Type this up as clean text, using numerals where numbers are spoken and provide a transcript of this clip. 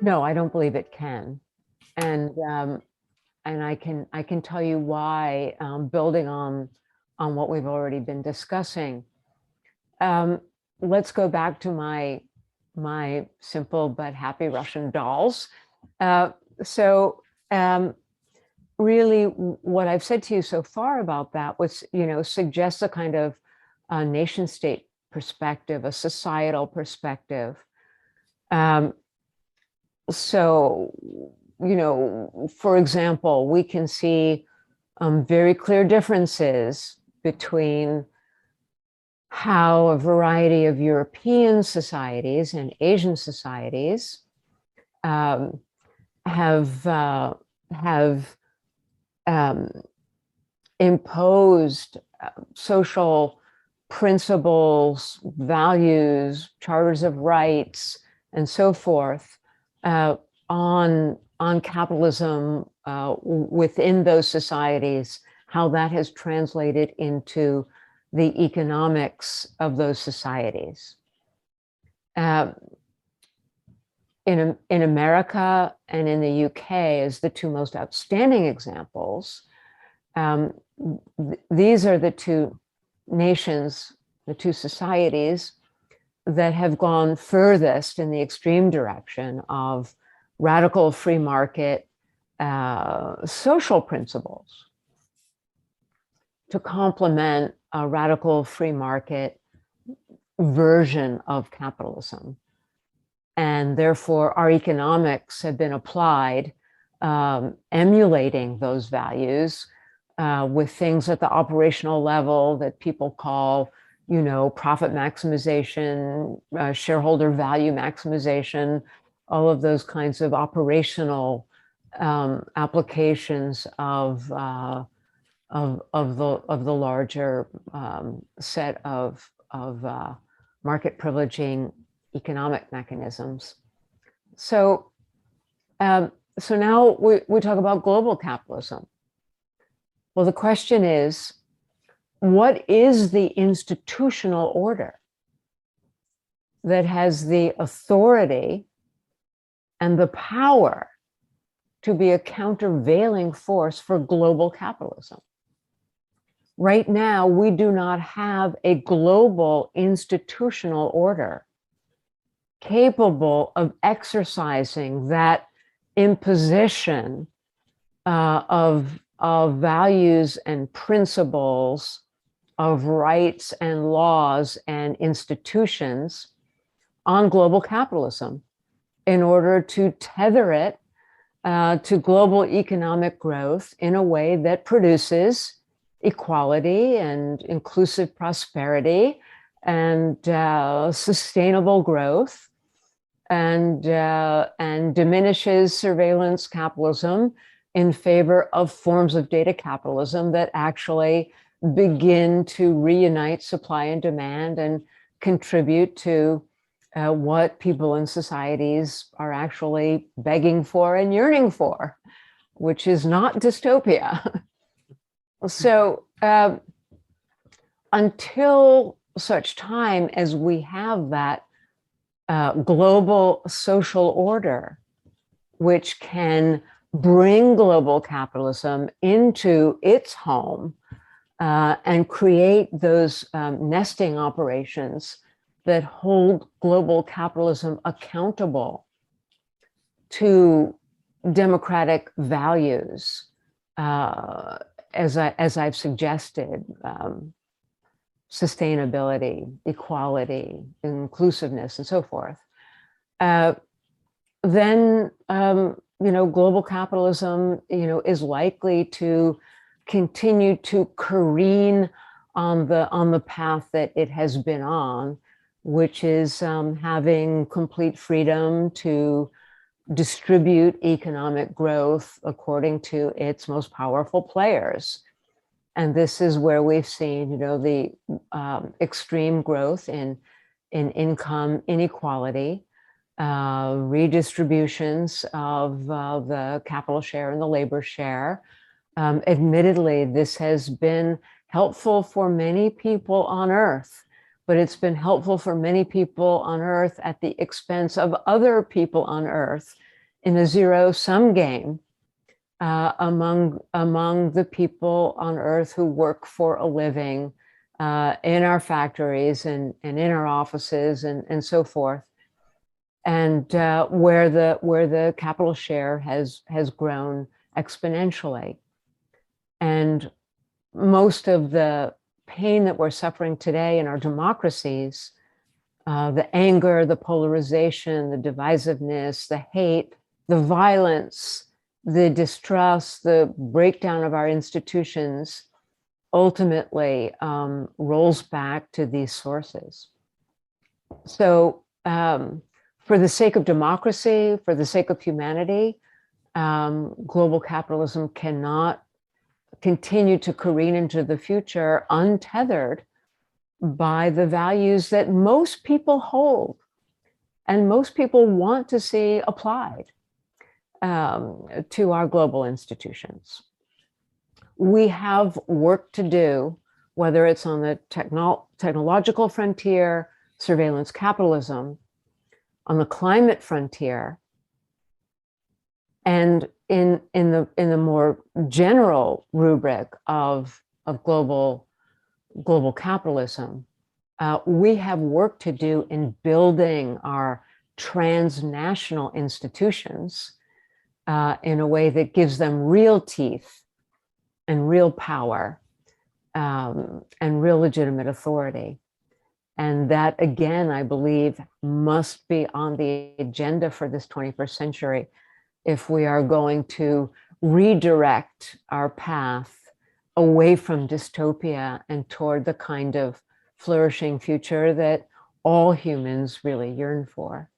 No, I don't believe it can. And I can tell you why, building on what we've already been discussing. Let's go back to my simple but happy Russian dolls. So really, what I've said to you so far about that was, suggests a kind of nation state perspective, a societal perspective. So, for example, we can see very clear differences between how a variety of European societies and Asian societies have imposed social principles, values, charters of rights, and so forth on capitalism within those societies, how that has translated into the economics of those societies. In America and in the UK as the two most outstanding examples, these are the two nations, the two societies that have gone furthest in the extreme direction of radical free market social principles to complement a radical free market version of capitalism. And therefore, our economics have been applied, emulating those values with things at the operational level that people call, profit maximization, shareholder value maximization, all of those kinds of operational applications of the larger set of market privileging economic mechanisms. So now we talk about global capitalism. Well, the question is, what is the institutional order that has the authority and the power to be a countervailing force for global capitalism? Right now, we do not have a global institutional order capable of exercising that imposition of values and principles, of rights and laws and institutions on global capitalism in order to tether it to global economic growth in a way that produces equality and inclusive prosperity and sustainable growth, and diminishes surveillance capitalism in favor of forms of data capitalism that actually begin to reunite supply and demand and contribute to what people in societies are actually begging for and yearning for, which is not dystopia. So until such time as we have that global social order, which can bring global capitalism into its home and create those nesting operations that hold global capitalism accountable to democratic values, as I've suggested, sustainability, equality, inclusiveness, and so forth, then global capitalism, is likely to continue to careen on the path that it has been on, which is having complete freedom to distribute economic growth according to its most powerful players. And this is where we've seen, the extreme growth in income inequality, redistributions of the capital share and the labor share. Admittedly, this has been helpful for many people on Earth, but it's been helpful for many people on Earth at the expense of other people on Earth in a zero-sum game among the people on Earth who work for a living in our factories and in our offices and so forth, and where the capital share has grown exponentially. And most of the pain that we're suffering today in our democracies, the anger, the polarization, the divisiveness, the hate, the violence, the distrust, the breakdown of our institutions, ultimately rolls back to these sources. So for the sake of democracy, for the sake of humanity, global capitalism cannot continue to careen into the future untethered by the values that most people hold and most people want to see applied to our global institutions. We have work to do, whether it's on the technological frontier, surveillance capitalism, on the climate frontier, and in the more general rubric of global capitalism. We have work to do in building our transnational institutions in a way that gives them real teeth and real power and real legitimate authority. And that, again, I believe, must be on the agenda for this 21st century if we are going to redirect our path away from dystopia and toward the kind of flourishing future that all humans really yearn for.